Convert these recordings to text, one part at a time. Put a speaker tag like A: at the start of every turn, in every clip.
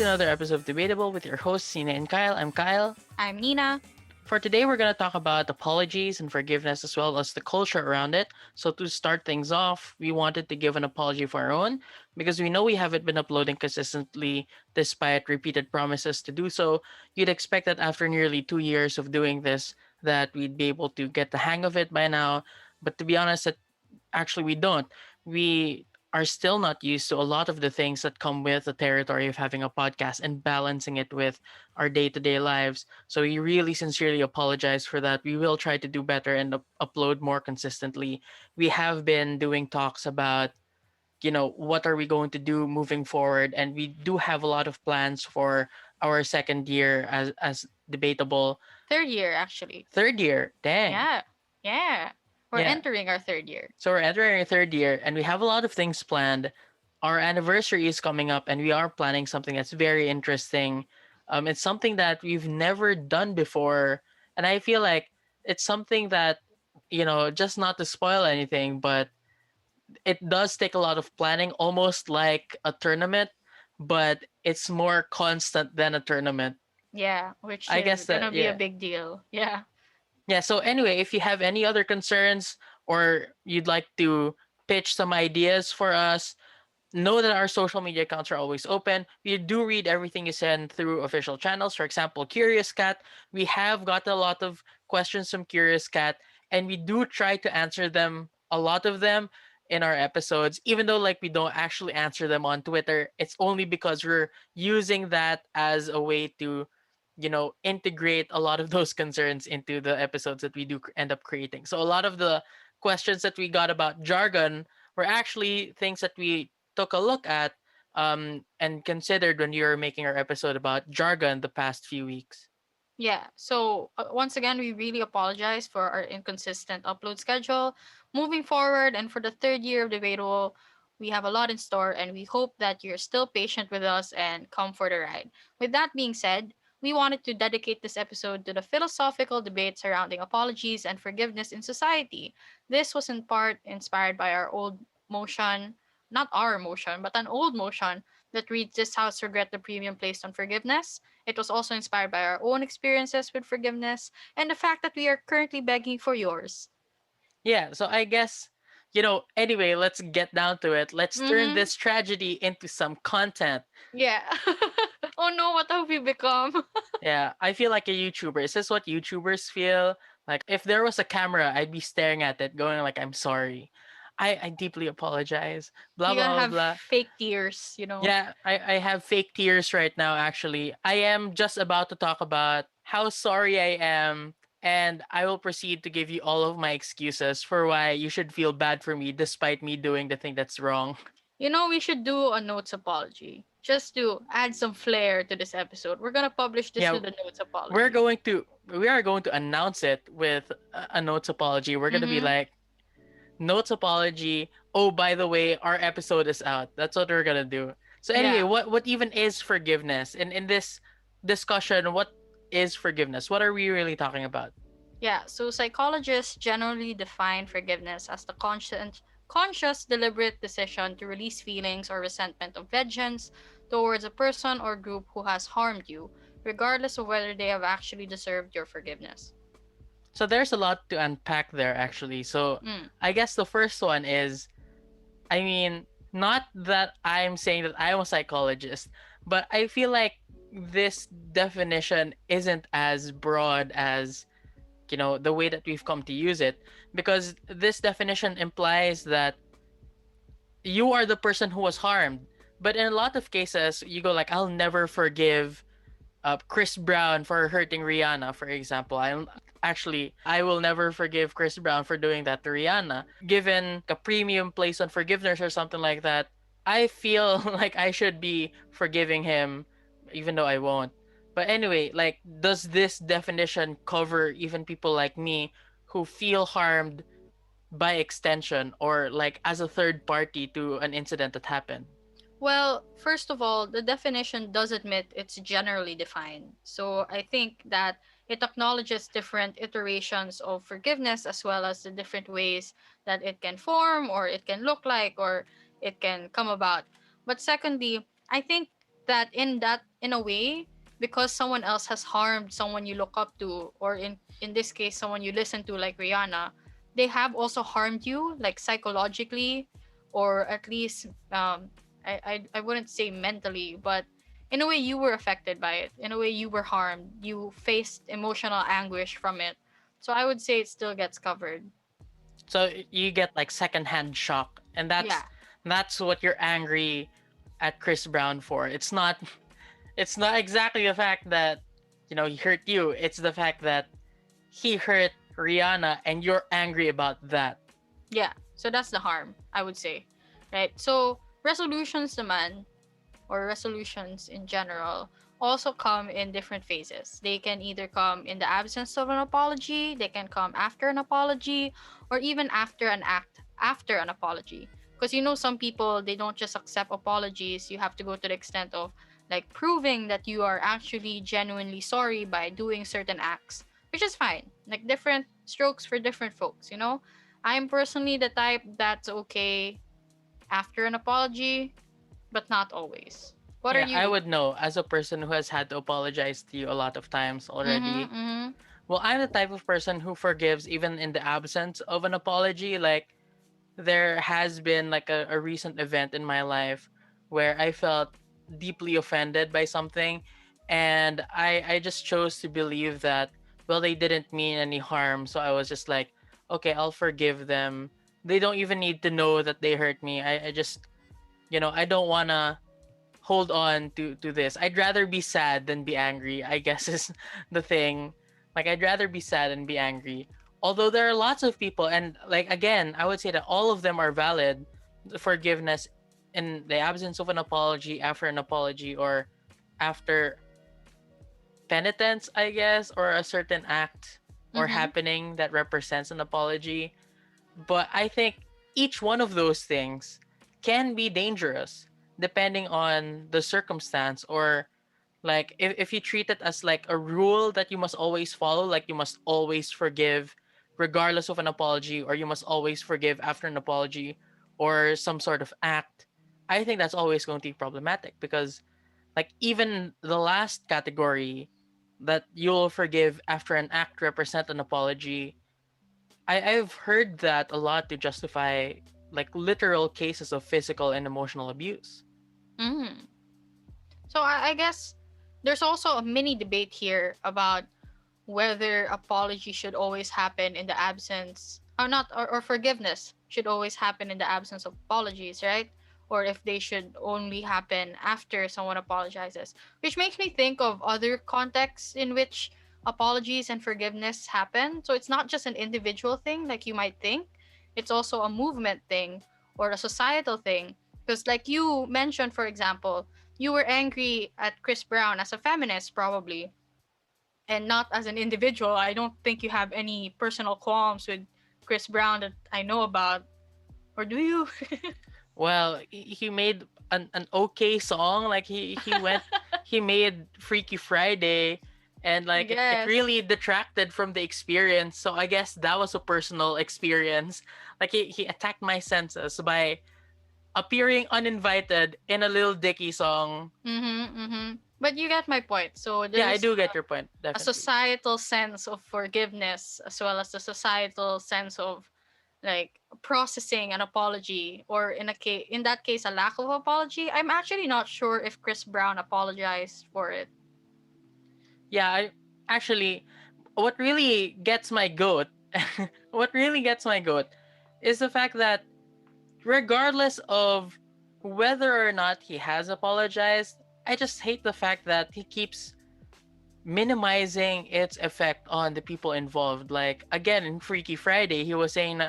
A: to another episode of Debatable with your hosts, Sina and Kyle. I'm Kyle.
B: I'm Nina.
A: For today, we're going to talk about apologies and forgiveness as well as the culture around it. So, to start things off, we wanted to give an apology for our own because we know we haven't been uploading consistently despite repeated promises to do so. You'd expect that after nearly 2 years of doing this, that we'd be able to get the hang of it by now. But to be honest, actually, we don't. We are still not used to a lot of the things that come with the territory of having a podcast and balancing it with our day to day lives. So we really sincerely apologize for that. We will try to do better and upload more consistently. We have been doing talks about, what are we going to do moving forward, and we do have a lot of plans for our second year as debatable.
B: Third year, actually.
A: Third year, dang.
B: Yeah. Yeah. We're
A: Yeah.
B: entering our third year.
A: So we're entering our third year and we have a lot of things planned. Our anniversary is coming up and we are planning something that's very interesting. It's something that we've never done before. And I feel like it's something that, just not to spoil anything, but it does take a lot of planning, almost like a tournament, but it's more constant than a tournament.
B: Yeah, which
A: I
B: is
A: guess
B: gonna
A: that,
B: be a
A: yeah.
B: big deal. Yeah.
A: Yeah, so anyway, if you have any other concerns or you'd like to pitch some ideas for us, know that our social media accounts are always open. We do read everything you send through official channels. For example, Curious Cat. We have got a lot of questions from Curious Cat, and we do try to answer them, a lot of them, in our episodes. Even though like we don't actually answer them on Twitter, it's only because we're using that as a way to, integrate a lot of those concerns into the episodes that we do end up creating. So a lot of the questions that we got about jargon were actually things that we took a look at and considered when you were making our episode about jargon the past few weeks.
B: Yeah. So, once again, we really apologize for our inconsistent upload schedule. Moving forward, and for the third year of Debatable, we have a lot in store, and we hope that you're still patient with us and come for the ride. With that being said, we wanted to dedicate this episode to the philosophical debate surrounding apologies and forgiveness in society. This was in part inspired by our old motion, not our motion, but an old motion that reads, "This house regret the premium placed on forgiveness." It was also inspired by our own experiences with forgiveness and the fact that we are currently begging for yours.
A: Yeah, so I guess, anyway, let's get down to it. Let's turn
B: Mm-hmm.
A: this tragedy into some content.
B: Yeah. Oh no, what have we become?
A: Yeah, I feel like a YouTuber. Is this what YouTubers feel? Like, if there was a camera, I'd be staring at it, going like, I'm sorry. I deeply apologize. Blah,
B: You're gonna
A: blah, blah,
B: have
A: blah.
B: fake tears.
A: Yeah, I have fake tears right now, actually. I am just about to talk about how sorry I am, and I will proceed to give you all of my excuses for why you should feel bad for me despite me doing the thing that's wrong.
B: We should do a notes apology. Just to add some flair to this episode. We're gonna publish this
A: Yeah,
B: with a notes apology.
A: we are going to announce it with a notes apology. We're going to be
B: Mm-hmm.
A: like, notes apology. Oh, by the way, our episode is out. That's what we're going to do. So anyway,
B: Yeah.
A: what even is forgiveness? In this discussion, what is forgiveness? What are we really talking about?
B: Yeah, so psychologists generally define forgiveness as the conscious, deliberate decision to release feelings or resentment of vengeance towards a person or group who has harmed you, regardless of whether they have actually deserved your forgiveness.
A: So there's a lot to unpack there, actually. So
B: Mm,
A: I guess the first one is, I mean, not that I'm saying that I'm a psychologist, but I feel like this definition isn't as broad as, the way that we've come to use it, because this definition implies that you are the person who was harmed. But in a lot of cases, you go like, I'll never forgive Chris Brown for hurting Rihanna, for example. I will never forgive Chris Brown for doing that to Rihanna. Given a premium placed on forgiveness or something like that, I feel like I should be forgiving him, even though I won't. But anyway, like, does this definition cover even people like me who feel harmed by extension or like as a third party to an incident that happened?
B: Well, first of all, the definition does admit it's generally defined. So I think that it acknowledges different iterations of forgiveness as well as the different ways that it can form or it can look like or it can come about. But secondly, I think that in a way, because someone else has harmed someone you look up to, or in this case someone you listen to like Rihanna, they have also harmed you like psychologically, or at least I wouldn't say mentally, but in a way you were affected by it, in a way you were harmed, you faced emotional anguish from it. So I would say it still gets covered.
A: So you get like secondhand shock, and
B: Yeah.
A: that's what you're angry at Chris Brown for. It's not exactly the fact that he hurt you. It's the fact that he hurt Rihanna, and you're angry about that.
B: Yeah, so that's the harm, I would say. Right? So resolutions naman, or resolutions in general, also come in different phases. They can either come in the absence of an apology, they can come after an apology, or even after an act after an apology. Because some people, they don't just accept apologies. You have to go to the extent of like proving that you are actually genuinely sorry by doing certain acts, which is fine. Like different strokes for different folks. I'm personally the type that's okay after an apology, but not always. What are
A: Yeah, I
B: you?
A: would know as a person who has had to apologize to you a lot of times
B: Mhm,
A: already.
B: mhm,
A: Well, I'm the type of person who forgives even in the absence of an apology. Like, there has been like a recent event in my life where I felt deeply offended by something, and I just chose to believe that, well, they didn't mean any harm, so I was just like, okay, I'll forgive them. They don't even need to know that they hurt me. I just, I don't want to hold on to this. I'd rather be sad than be angry, I guess, is the thing. Like, I'd rather be sad than be angry. Although there are lots of people, and like, again, I would say that all of them are valid. Forgiveness in the absence of an apology, after an apology, or after penitence, I guess, or a certain act or
B: mhm,
A: happening that represents an apology. But I think each one of those things can be dangerous depending on the circumstance, or like if you treat it as like a rule that you must always follow, like you must always forgive regardless of an apology, or you must always forgive after an apology or some sort of act. I think that's always going to be problematic, because like even the last category, that you'll forgive after an act represent an apology, I've heard that a lot to justify like literal cases of physical and emotional abuse.
B: mhm. So I guess there's also a mini debate here about whether apology should always happen in the absence, or not, or forgiveness should always happen in the absence of apologies, right? Or if they should only happen after someone apologizes, which makes me think of other contexts in which apologies and forgiveness happen. So it's not just an individual thing like you might think, it's also a movement thing or a societal thing. Because like you mentioned, for example, you were angry at Chris Brown as a feminist, probably, and not as an individual. I don't think you have any personal qualms with Chris Brown that I know about, or do you?
A: Well, he made an okay song. Like he made Freaky Friday, and
B: I
A: like it
B: guess.
A: really detracted from the experience. So I guess that was a personal experience. Like he attacked my senses by appearing uninvited in a Lil Dicky song.
B: Mm-hmm, mm-hmm. But you get my point. So
A: Yeah, I
B: there's
A: do get your point,
B: a
A: definitely.
B: societal sense of forgiveness as well as the societal sense of like processing an apology, or in that case a lack of apology. I'm actually not sure if Chris Brown apologized for it.
A: Yeah, I actually, what really gets my goat, what really gets my goat, is the fact that regardless of whether or not he has apologized, I just hate the fact that he keeps minimizing its effect on the people involved. Like again in Freaky Friday, he was saying,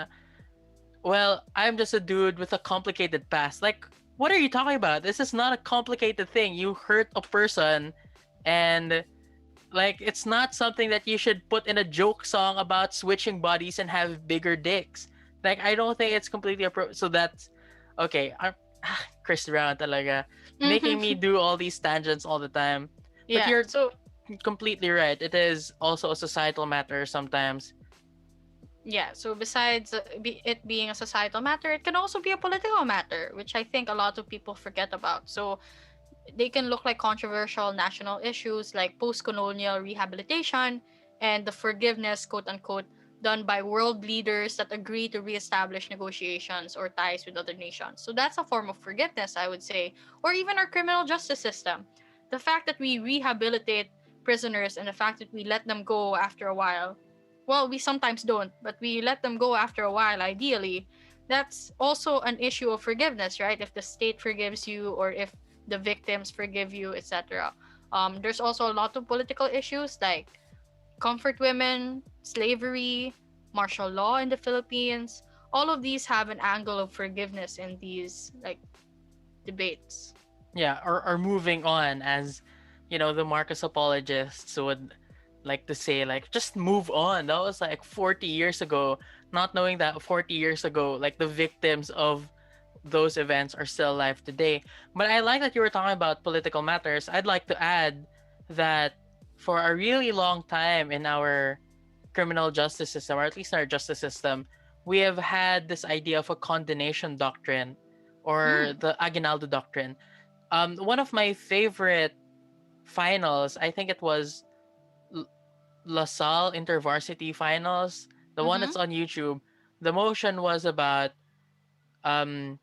A: "Well, I'm just a dude with a complicated past." Like, what are you talking about? This is not a complicated thing. You hurt a person, and like it's not something that you should put in a joke song about switching bodies and have bigger dicks. Like I don't think it's completely appropriate. So that's okay. Chris Brown talaga making me
B: Mm-hmm.
A: do all these tangents all the time. But
B: Yeah.
A: you're
B: So
A: completely right. It is also a societal matter sometimes.
B: yeah. So besides it being a societal matter, it can also be a political matter, which I think a lot of people forget about. So They can look like controversial national issues like post colonial rehabilitation and the forgiveness, quote unquote, done by world leaders that agree to reestablish negotiations or ties with other nations. So that's a form of forgiveness, I would say. Or even our criminal justice system. The fact that we rehabilitate prisoners and the fact that we let them go after a while. Well, we sometimes don't, but we let them go after a while, ideally. That's also an issue of forgiveness, right? If the state forgives you or if the victims forgive you, etc. There's also a lot of political issues like comfort women, slavery, martial law in the Philippines. All of these have an angle of forgiveness in these like debates.
A: Yeah, or moving on, as the Marcos apologists would like to say, like, just move on. That was like 40 years ago, not knowing that 40 years ago, like, the victims of those events are still alive today. But I like that you were talking about political matters. I'd like to add that for a really long time in our criminal justice system, or at least in our justice system, we have had this idea of a condemnation doctrine, or
B: Mm.
A: the Aguinaldo doctrine. One of my favorite finals, I think it was L- LaSalle InterVarsity finals, the one
B: Mm-hmm.
A: that's on YouTube. The motion was about um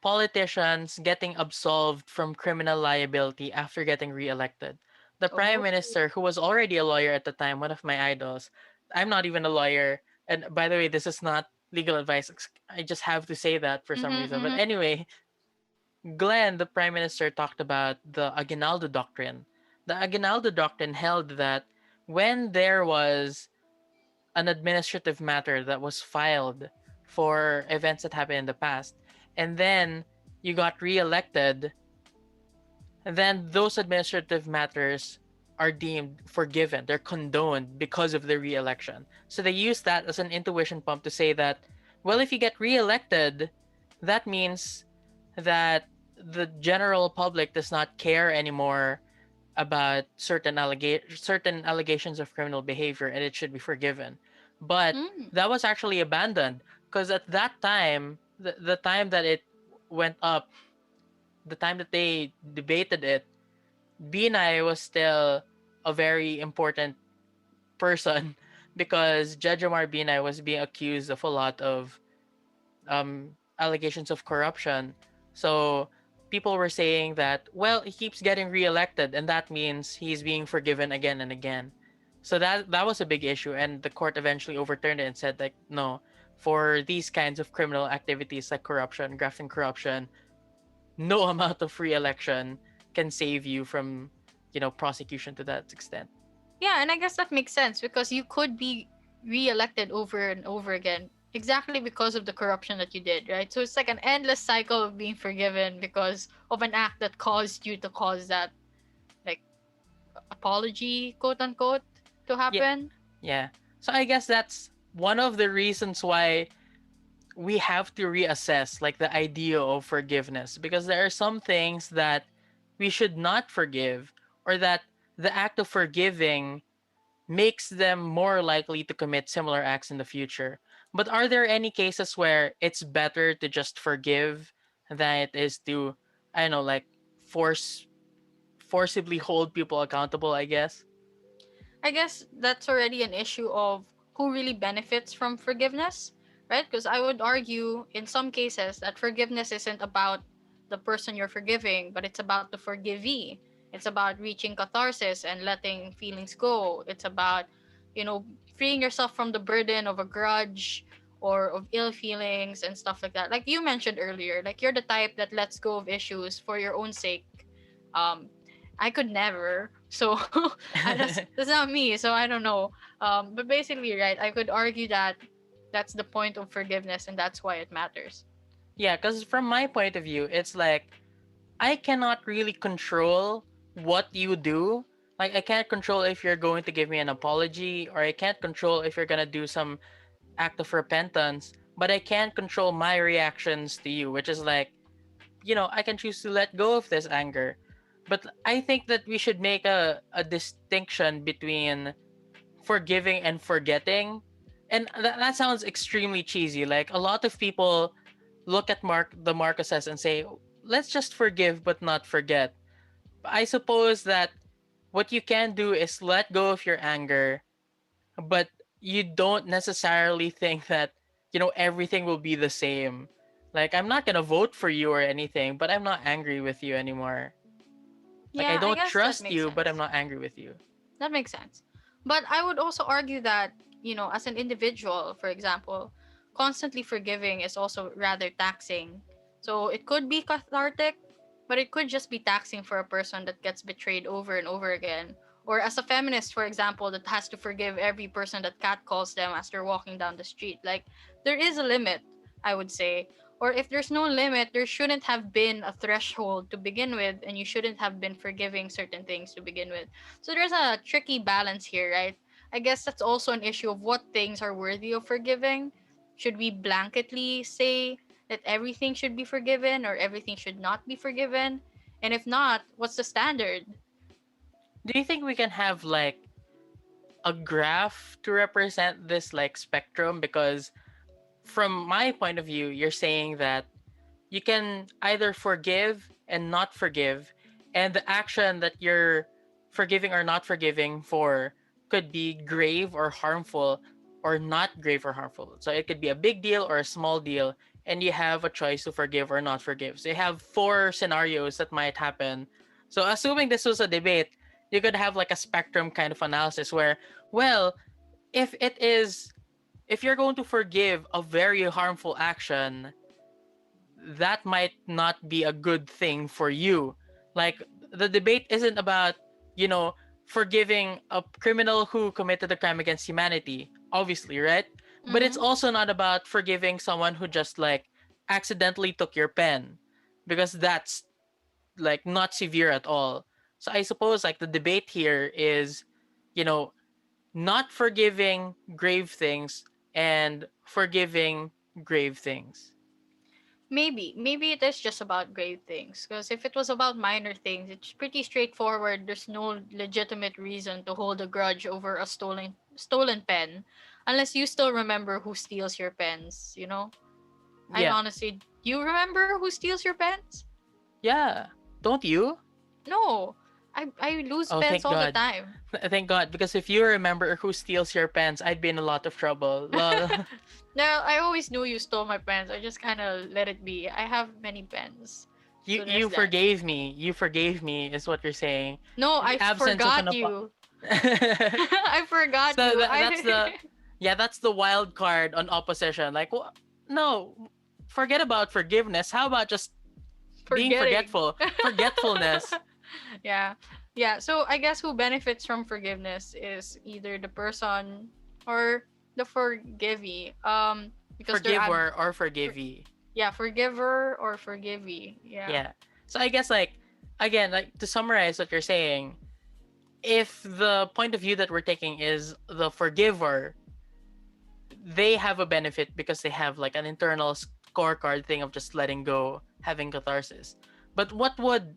A: politicians getting absolved from criminal liability after getting reelected. The prime
B: Oh.
A: minister, who was already a lawyer at the time, one of my idols. I'm not even a lawyer, and by the way, this is not legal advice. I just have to say that for some
B: Mm-hmm.
A: reason. But
B: Mm-hmm.
A: anyway, Glenn, the prime minister, talked about the Aguinaldo doctrine. The Aguinaldo doctrine held that when there was an administrative matter that was filed for events that happened in the past, and then you got reelected, then those administrative matters are deemed forgiven. They're condoned because of the reelection. So they use that as an intuition pump to say that, well, if you get reelected, that means that the general public does not care anymore about certain allegations of criminal behavior, and it should be forgiven. But
B: Mm.
A: that was actually abandoned, because at that time, the time that it went up, the time that they debated it, Binay was still a very important person because Judge Omar Binay was being accused of a lot of allegations of corruption. So people were saying that, well, he keeps getting reelected, and that means he's being forgiven again and again. So that was a big issue, and the court eventually overturned it and said, like, no, for these kinds of criminal activities like corruption, graft and corruption, no amount of re-election can save you from prosecution to that extent.
B: Yeah, and I guess that makes sense because you could be re-elected over and over again exactly because of the corruption that you did, right? So it's like an endless cycle of being forgiven because of an act that caused you to cause that like apology, quote unquote, to
A: Yeah,
B: happen.
A: yeah. So I guess that's one of the reasons why we have to reassess, like, the idea of forgiveness, because there are some things that we should not forgive, or that the act of forgiving makes them more likely to commit similar acts in the future. But are there any cases where it's better to just forgive than it is to, I don't know, like, force forcibly hold people accountable, I guess?
B: I guess that's already an issue of who really benefits from forgiveness, right? Because I would argue in some cases that forgiveness isn't about the person you're forgiving, but it's about the forgivee. It's about reaching catharsis and letting feelings go. It's about, you know, freeing yourself from the burden of a grudge or of ill feelings and stuff like that. Like you mentioned earlier, like you're the type that lets go of issues for your own sake. Um, I could never. So that's not me. So I don't know. But basically, right, I could argue that that's the point of forgiveness, and that's why it matters.
A: Yeah, because from my point of view, it's like I cannot really control what you do. Like, I can't control if you're going to give me an apology, or I can't control if you're gonna do some act of repentance, but I can't control my reactions to you, which is like, I can choose to let go of this anger. But I think that we should make a distinction between forgiving and forgetting. And that sounds extremely cheesy. Like, a lot of people look at the Marcoses and say, let's just forgive but not forget. I suppose that what you can do is let go of your anger, but you don't necessarily think that, everything will be the same. Like, I'm not gonna vote for you or anything, but I'm not angry with you anymore. Like, I
B: Yeah, I
A: don't
B: guess that
A: trust
B: makes
A: you, but I'm
B: sense.
A: not angry with you.
B: That makes sense. But I would also argue that, as an individual, for example, constantly forgiving is also rather taxing. So it could be cathartic, but it could just be taxing for a person that gets betrayed over and over again. Or as a feminist, for example, that has to forgive every person that catcalls them as they're walking down the street. Like, there is a limit, I would say. Or if there's no limit, there shouldn't have been a threshold to begin with, and you shouldn't have been forgiving certain things to begin with. So there's a tricky balance here, right? I guess that's also an issue of what things are worthy of forgiving. Should we blanketly say that everything should be forgiven or everything should not be forgiven? And if not, what's the standard?
A: Do you think we can have like a graph to represent this like spectrum? Because from my point of view, you're saying that you can either forgive and not forgive, and the action that you're forgiving or not forgiving for could be grave or harmful, or not grave or harmful. So it could be a big deal or a small deal, and you have a choice to forgive or not forgive. So you have four scenarios that might happen. So assuming this was a debate, you could have like a spectrum kind of analysis where, well, if it is, if you're going to forgive a very harmful action, that might not be a good thing for you. Like, the debate isn't about, you know, forgiving a criminal who committed a crime against humanity, obviously, right? But it's
B: Mm-hmm.
A: also not about forgiving someone who just like accidentally took your pen, because that's like not severe at all. So I suppose like the debate here is, you know, not forgiving grave things and forgiving grave things.
B: Maybe it is just about grave things. Because if it was about minor things, it's pretty straightforward. There's no legitimate reason to hold a grudge over a stolen pen, unless you still remember who steals your pens. I
A: Yeah.
B: honestly, you remember who steals your pens?
A: Yeah. Don't you?
B: No, I lose
A: Oh,
B: pens
A: thank
B: all the
A: God.
B: time.
A: Thank God. Because if you remember who steals your pens, I'd be in a lot of trouble. Lol.
B: No, I always knew you stole my pens. I just kind of let it be. I have many pens,
A: you
B: so there's
A: you
B: that.
A: forgave me. You forgave me is what you're saying.
B: No,
A: In
B: I
A: the absence of
B: forgot
A: an
B: you.
A: so
B: I forgot you.
A: that's the, yeah, that's the wild card on opposition. Like, no, forget about forgiveness. How about just being
B: Forgetting.
A: forgetfulness?
B: Yeah. Yeah. So I guess who benefits from forgiveness is either the person or the forgivee. Because they're
A: Forgiver or
B: for,
A: forgivee.
B: yeah, forgiver or forgivee. Yeah.
A: Yeah. So I guess like, again, like, to summarize what you're saying, if the point of view that we're taking is the forgiver, they have a benefit because they have like an internal scorecard thing of just letting go, having catharsis. But what would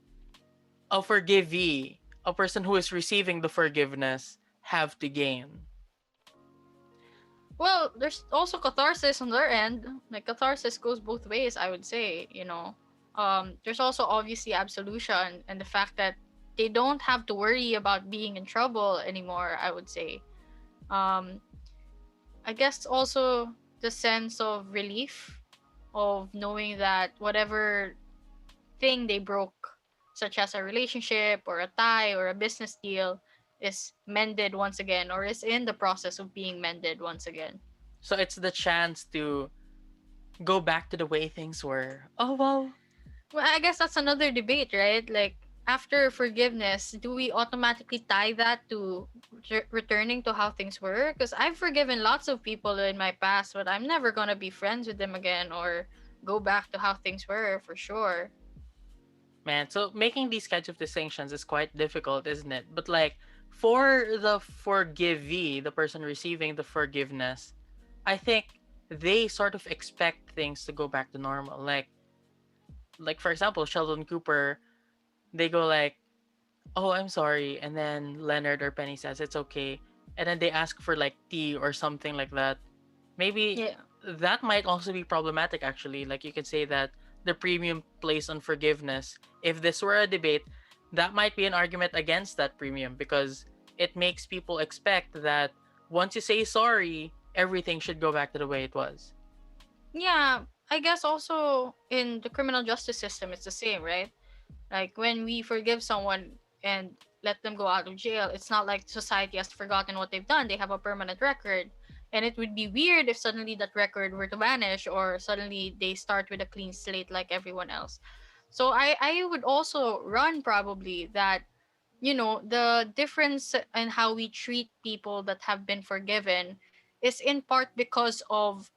A: a forgivee, a person who is receiving the forgiveness, have to gain?
B: Well, there's also catharsis on their end. Like catharsis goes both ways, I would say. There's also obviously absolution and the fact that they don't have to worry about being in trouble anymore, I would say. Um, I guess also the sense of relief of knowing that whatever thing they broke, such as a relationship or a tie or a business deal, is mended once again or is in the process of being mended once again.
A: So it's the chance to go back to the way things were. Oh well.
B: Well, I guess that's another debate, right? Like, after forgiveness, do we automatically tie that to returning to how things were? Because I've forgiven lots of people in my past, but I'm never gonna be friends with them again or go back to how things were for sure.
A: Man, so making these kinds of distinctions is quite difficult, isn't it? But like, for the forgivee, the person receiving the forgiveness, I think they sort of expect things to go back to normal. Like for example, Sheldon Cooper, they go like, "Oh, I'm sorry," and then Leonard or Penny says it's okay, and then they ask for like tea or something like that. Maybe
B: Yeah.
A: that might also be problematic. Actually, like, you could say that the premium placed on forgiveness. If this were a debate, that might be an argument against that premium because it makes people expect that once you say sorry, everything should go back to the way it was.
B: Yeah, I guess also in the criminal justice system, it's the same, right? Like when we forgive someone and let them go out of jail, it's not like society has forgotten what they've done. They have a permanent record. And it would be weird if suddenly that record were to vanish or suddenly they start with a clean slate like everyone else. So I would also run probably that, the difference in how we treat people that have been forgiven is in part because of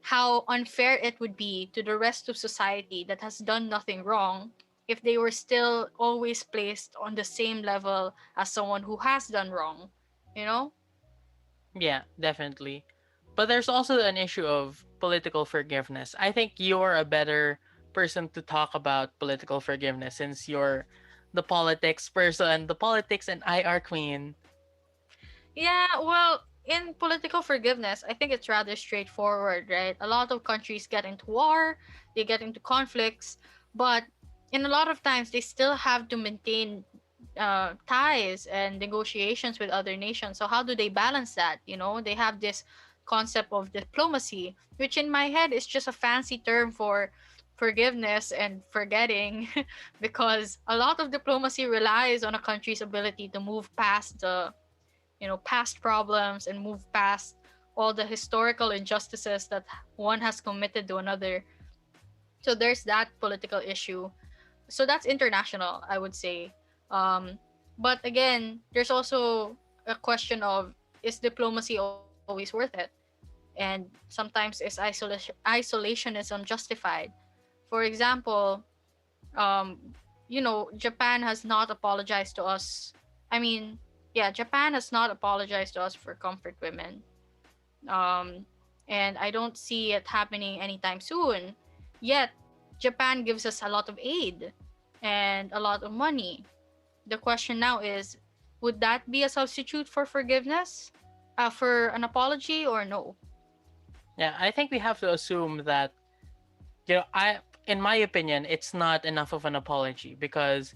B: how unfair it would be to the rest of society that has done nothing wrong if they were still always placed on the same level as someone who has done wrong, you know?
A: Yeah, definitely. But there's also an issue of political forgiveness. I think you're a better person to talk about political forgiveness since you're the politics person, the politics and IR queen.
B: Yeah, well, in political forgiveness, I think it's rather straightforward, right? A lot of countries get into war, they get into conflicts, but in a lot of times they still have to maintain ties and negotiations with other nations. So how do they balance that? They have this concept of diplomacy, which in my head is just a fancy term for forgiveness and forgetting, because a lot of diplomacy relies on a country's ability to move past the past problems and move past all the historical injustices that one has committed to another. So there's that political issue. So that's international, I would say. But again, there's also a question of, is diplomacy always worth it? And sometimes is isolationism justified? For example, Japan has not apologized to us. I mean, yeah, Japan has not apologized to us for comfort women. Um, and I don't see it happening anytime soon. Yet, Japan gives us a lot of aid and a lot of money. The question now is, would that be a substitute for forgiveness? For an apology or no?
A: Yeah, I think we have to assume that I in my opinion, it's not enough of an apology because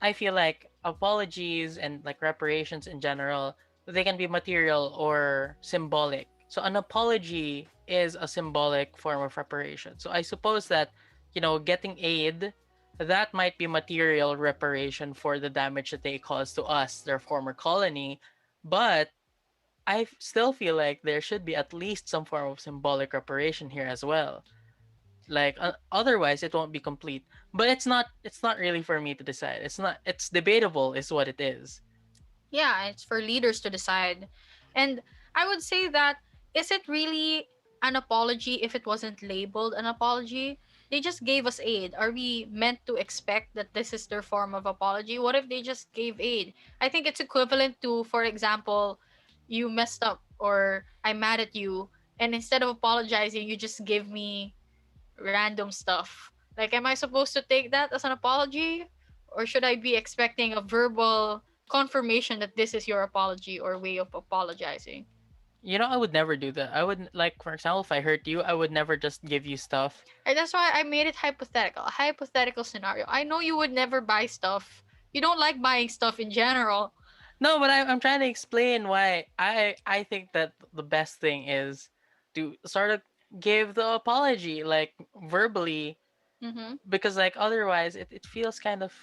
A: I feel like apologies and like reparations in general, they can be material or symbolic. So an apology is a symbolic form of reparation. So I suppose that, getting aid, that might be material reparation for the damage that they caused to us, their former colony. But still feel like there should be at least some form of symbolic reparation here as well. Like otherwise it won't be complete. But it's not really for me to decide. It's debatable is what it is.
B: Yeah, it's for leaders to decide. And I would say that, is it really an apology if it wasn't labeled an apology? They just gave us aid. Are we meant to expect that this is their form of apology? What if they just gave aid? I think it's equivalent to, for example, you messed up or I'm mad at you, and instead of apologizing, you just give me random stuff. Like, am I supposed to take that as an apology? Or should I be expecting a verbal confirmation that this is your apology or way of apologizing?
A: I would never do that. I would like for example if I hurt you, I would never just give you stuff.
B: And that's why I made it hypothetical, a hypothetical scenario. I know you would never buy stuff. You don't like buying stuff in general.
A: No, but I'm trying to explain why I think that the best thing is to sort of give the apology like verbally
B: Mm-hmm.
A: because like otherwise it feels kind of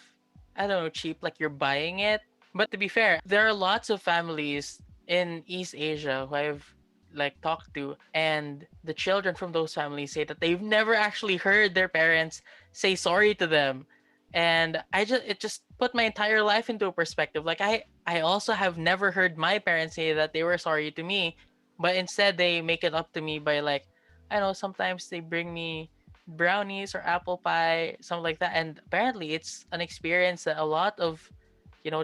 A: I don't know cheap like you're buying it. But to be fair, there are lots of families in East Asia who I've like talked to, and the children from those families say that they've never actually heard their parents say sorry to them. And it just put my entire life into perspective. Like I also have never heard my parents say that they were sorry to me, but instead they make it up to me by like I don't know, sometimes they bring me brownies or apple pie, something like that. And apparently it's an experience that a lot of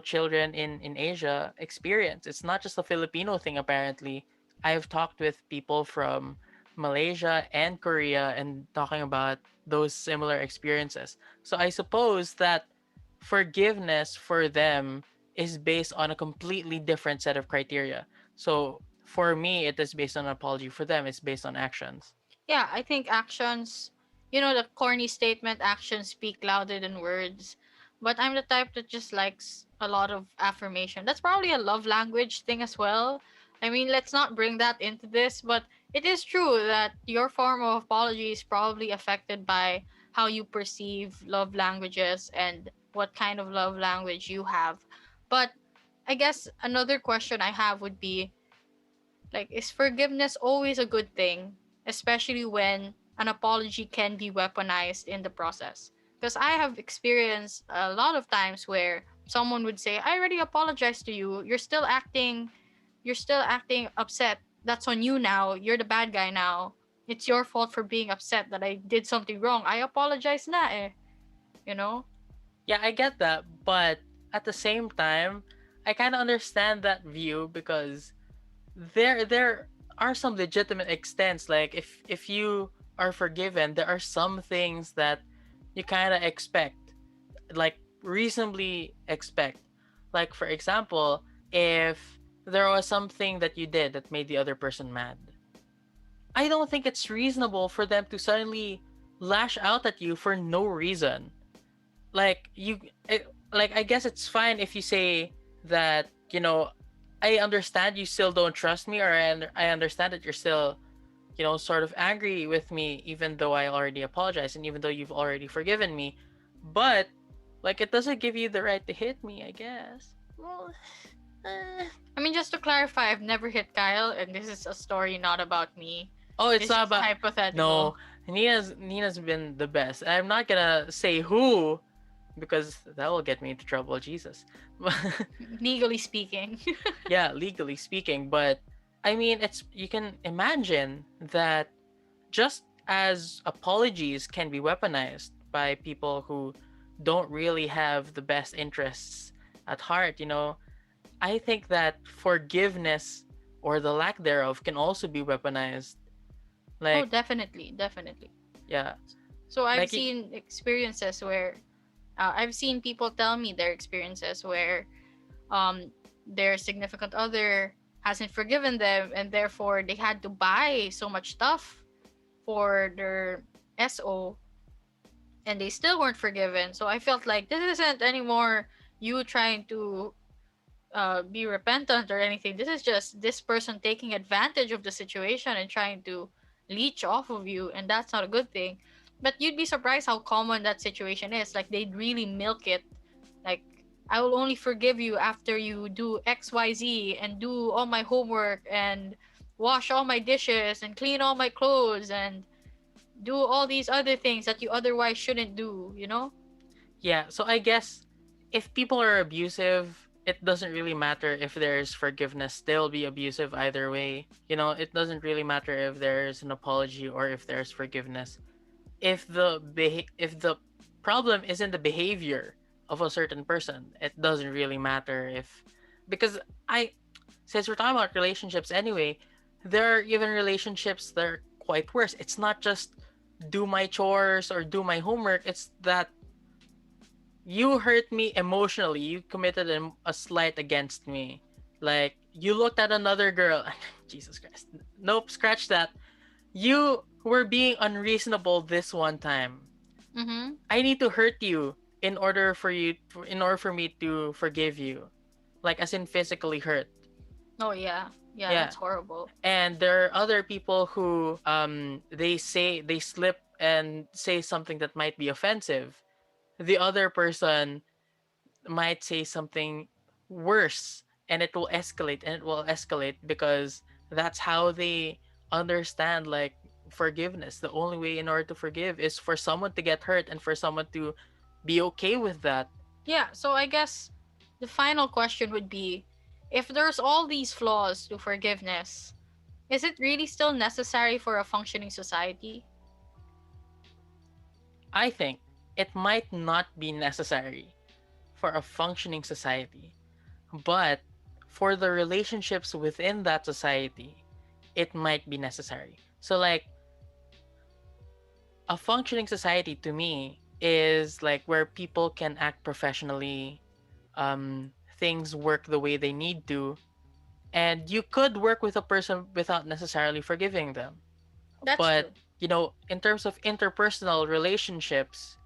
A: children in Asia experience. It's not just a Filipino thing apparently. I've talked with people from Malaysia and Korea and talking about those similar experiences. So I suppose that forgiveness for them is based on a completely different set of criteria. So for me it is based on an apology, for them it's based on actions.
B: Yeah, I think actions You know, the corny statement, actions speak louder than words. But I'm the type that just likes a lot of affirmation. That's probably a love language thing as well. I mean, let's not bring that into this, but it is true that your form of apology is probably affected by how you perceive love languages and what kind of love language you have. But I guess another question I have would be, like, is forgiveness always a good thing, especially when an apology can be weaponized in the process? Because I have experienced a lot of times where someone would say, "I already apologized to you. You're still acting upset. That's on you now. You're the bad guy now. It's your fault for being upset that I did something wrong. I apologize na eh." You know?
A: Yeah, I get that, but at the same time, I kind of understand that view because there are some legitimate extents. Like if you are forgiven, there are some things that you kind of expect, like reasonably expect. Like for example, if there was something that you did that made the other person mad, I don't think it's reasonable for them to suddenly lash out at you for no reason. Like like I guess it's fine if you say that, I understand you still don't trust me, or I understand that you're still, sort of angry with me, even though I already apologized and even though you've already forgiven me. But like, it doesn't give you the right to hit me, I guess. Well, eh.
B: I mean, just to clarify, I've never hit Kyle, and this is a story not about me.
A: Oh, it's
B: It's
A: not
B: just
A: about.
B: hypothetical.
A: No, Nina's been the best. I'm not gonna say who, because that will get me into trouble. Jesus.
B: Legally speaking.
A: Yeah, legally speaking, but I mean, it's you can imagine that just as apologies can be weaponized by people who don't really have the best interests at heart, I think that forgiveness or the lack thereof can also be weaponized.
B: Oh,
A: Like,
B: definitely, definitely.
A: yeah,
B: So I've
A: like
B: seen experiences where I've seen people tell me their experiences where um their significant other hasn't forgiven them, and therefore they had to buy so much stuff for their SO, and they still weren't forgiven. So I felt like this isn't anymore you trying to be repentant or anything. This is just this person taking advantage of the situation and trying to leech off of you, and that's not a good thing. But you'd be surprised how common that situation is. Like, they'd really milk it. Like, I will only forgive you after you do XYZ and do all my homework and wash all my dishes and clean all my clothes and do all these other things that you otherwise shouldn't do, you know?
A: yeah, so I guess if people are abusive, it doesn't really matter if there's forgiveness. They'll be abusive either way. It doesn't really matter if there's an apology or if there's forgiveness. If the problem isn't the behavior of a certain person, it doesn't really matter if, because I since we're talking about relationships anyway, there are even relationships that are quite worse. It's not just do my chores or do my homework. It's that you hurt me emotionally. You committed a slight against me. Like, you looked at another girl. Jesus Christ. Nope, scratch that. You were being unreasonable this one time.
B: Mm-hmm.
A: I need to hurt you in order for me to forgive you. Like, as in physically hurt.
B: Oh, yeah. Yeah,
A: Yeah.
B: that's horrible.
A: And there are other people who they slip and say something that might be offensive. The other person might say something worse, and it will escalate because that's how they understand, like, forgiveness. The only way in order to forgive is for someone to get hurt and for someone to be okay with that.
B: Yeah, so I guess the final question would be, if there's all these flaws to forgiveness, is it really still necessary for a functioning society?
A: I think it might not be necessary for a functioning society, but for the relationships within that society, it might be necessary. So, like, a functioning society to me is like where people can act professionally, things work the way they need to, and you could work with a person without necessarily forgiving them.
B: That's
A: But,
B: true.
A: in terms of interpersonal relationships,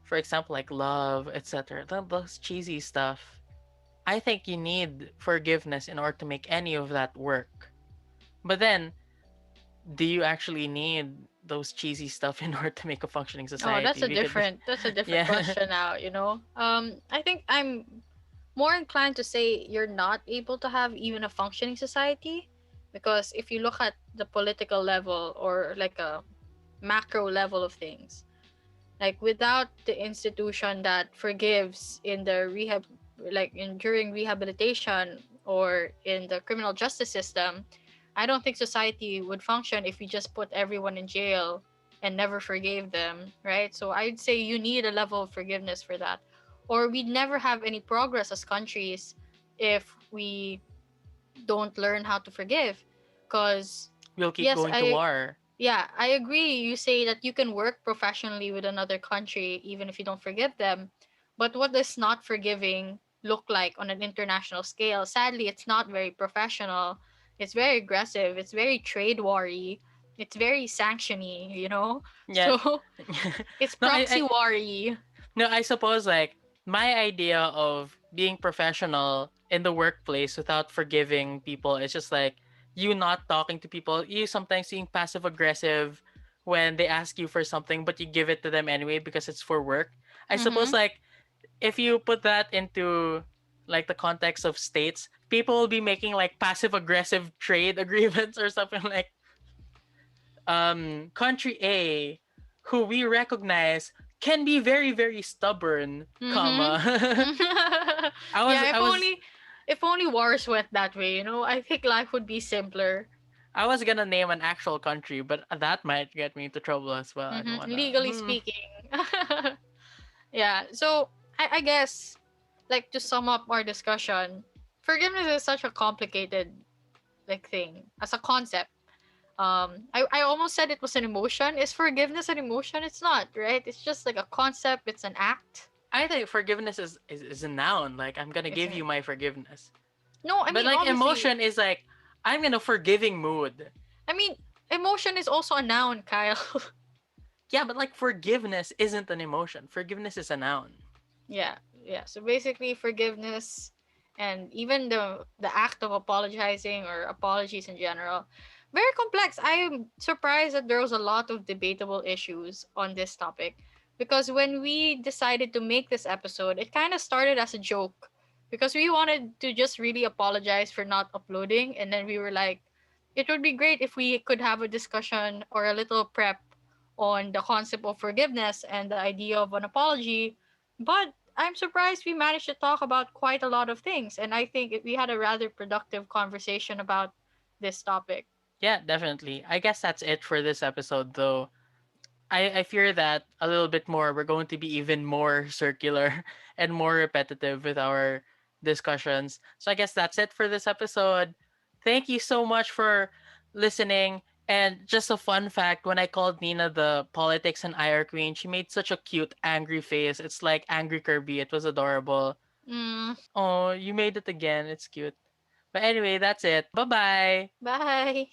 A: for example, like love, etc., those cheesy stuff, I think you need forgiveness in order to make any of that work. But then, do you actually need those cheesy stuff in order to make a functioning
B: Oh,
A: society? Because,
B: that's a different
A: yeah,
B: question now, I think I'm more inclined to say you're not able to have even a functioning society, because if you look at the political level or like a macro level of things, like without the institution that forgives in the rehab, like in during rehabilitation or in the criminal justice system, I don't think society would function if we just put everyone in jail and never forgave them, right? So I'd say you need a level of forgiveness for that, or we'd never have any progress as countries if we don't learn how to forgive. Because
A: we'll keep
B: yes,
A: going to
B: I
A: war.
B: yeah, I agree. You say that you can work professionally with another country even if you don't forgive them. But what does not forgiving look like on an international scale? Sadly, it's not very professional. It's very aggressive. It's very trade war-y. It's very sanctiony.
A: Yeah.
B: So it's
A: no,
B: proxy war-y.
A: no, I suppose like my idea of being professional in the workplace without forgiving people is just like you not talking to people, you sometimes being passive aggressive when they ask you for something, but you give it to them anyway because it's for work. I suppose
B: Mm-hmm.
A: like if you put that into like the context of states, people will be making like passive aggressive trade agreements or something like country A, who we recognize can be very very stubborn,
B: Mm-hmm.
A: comma. I was
B: Yeah,
A: I was
B: if only wars went that way, I think life would be simpler.
A: I was gonna name an actual country, but that might get me into trouble as well. I don't
B: Mm-hmm.
A: wanna.
B: Legally speaking. Yeah. So I guess, like, to sum up our discussion, forgiveness is such a complicated like thing as a concept. I almost said it was an emotion. Is forgiveness an emotion? It's not, right? It's just like a concept. It's an act.
A: I think forgiveness is a noun. Like I'm gonna
B: It's
A: give
B: an
A: you my forgiveness,
B: no. I
A: but
B: mean,
A: like
B: obviously.
A: emotion is like I'm in a forgiving mood.
B: I mean, emotion is also a noun, Kyle.
A: Yeah, but like forgiveness isn't an emotion. Forgiveness is a noun.
B: Yeah, yeah. So basically, forgiveness and even the act of apologizing or apologies in general, very complex. I am surprised that there was a lot of debatable issues on this topic, because when we decided to make this episode, it kind of started as a joke because we wanted to just really apologize for not uploading, and then we were like, it would be great if we could have a discussion or a little prep on the concept of forgiveness and the idea of an apology. But I'm surprised we managed to talk about quite a lot of things, and I think we had a rather productive conversation about this topic.
A: Yeah, definitely. I guess that's it for this episode, though. I fear that a little bit more we're going to be even more circular and more repetitive with our discussions. So I guess that's it for this episode. Thank you so much for listening. And just a fun fact, when I called Nina the politics and IR queen, she made such a cute angry face. It's like angry Kirby. It was adorable.
B: Mm,
A: Oh, you made it again. It's cute. But anyway, that's it. Bye-bye.
B: bye.